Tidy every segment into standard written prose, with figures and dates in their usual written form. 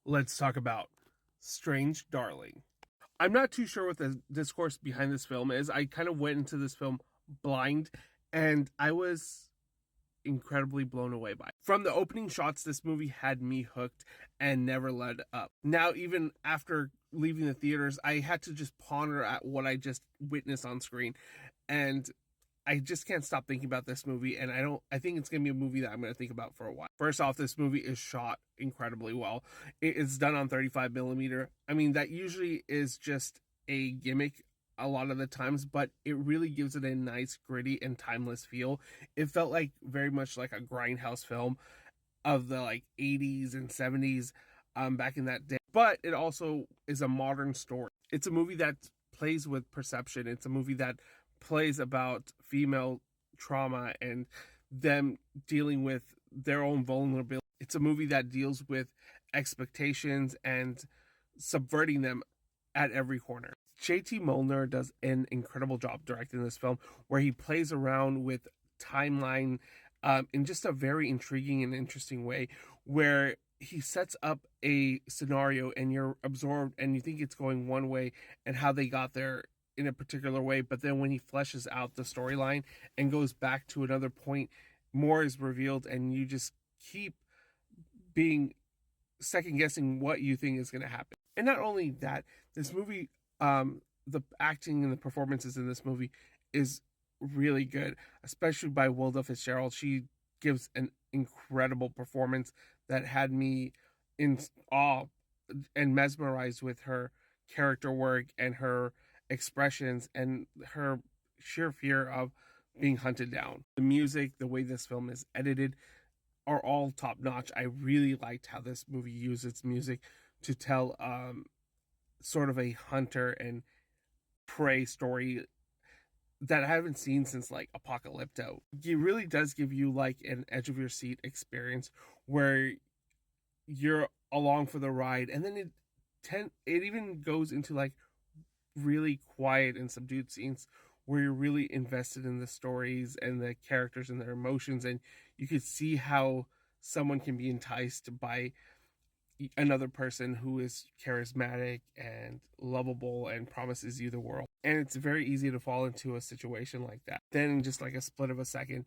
let's talk about Strange Darling. I'm not too sure what the discourse behind this film is. I kind of went into this film blind, and I was incredibly blown away by it. From the opening shots, this movie had me hooked and never let up. Now, even after leaving the theaters, I had to just ponder at what I just witnessed on screen, and I just can't stop thinking about this movie, and I think it's gonna be a movie that I'm gonna think about for a while. First off, this movie is shot incredibly well. It's done on 35 millimeter. I mean, that usually is just a gimmick a lot of the times, but it really gives it a nice, gritty, and timeless feel. It felt like very much like a grindhouse film of the like 80s and 70s, back in that day. But it also is a modern story. It's a movie that plays with perception. It's a movie that plays about female trauma and them dealing with their own vulnerability. It's a movie that deals with expectations and subverting them at every corner. JT Molnar does an incredible job directing this film, where he plays around with timeline, in just a very intriguing and interesting way, where he sets up a scenario and you're absorbed and you think it's going one way and how they got there in a particular way, but then when he fleshes out the storyline and goes back to another point, more is revealed and you just keep being second guessing what you think is going to happen. And not only that, this movie, the acting and the performances in this movie is really good, especially by Wilda Fitzgerald. She gives an incredible performance that had me in awe and mesmerized with her character work and her expressions and her sheer fear of being hunted down. The music, the way this film is edited, are all top notch. I really liked how this movie used its music to tell sort of a hunter and prey story that I haven't seen since like Apocalypto. It really does give you like an edge of your seat experience where you're along for the ride, and then it even goes into like really quiet and subdued scenes where you're really invested in the stories and the characters and their emotions, and you could see how someone can be enticed by another person who is charismatic and lovable and promises you the world. And it's very easy to fall into a situation like that. Then, in just like a split of a second,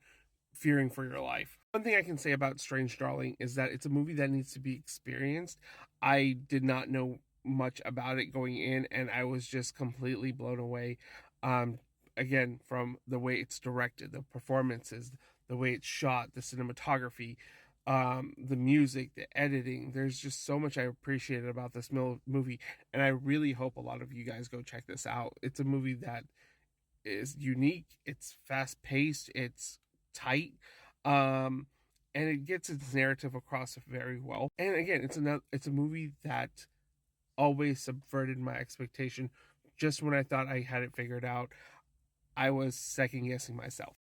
fearing for your life. One thing I can say about Strange Darling is that it's a movie that needs to be experienced. I did not know much about it going in, and I was just completely blown away. Um, Again, from the way it's directed, the performances, the way it's shot, the cinematography, the music, the editing. There's just so much I appreciated about this movie, and I really hope a lot of you guys go check this out. It's a movie that is unique, it's fast paced, it's tight, um, and it gets its narrative across very well. And again, it's a movie that always subverted my expectation. Just when I thought I had it figured out, I was second guessing myself.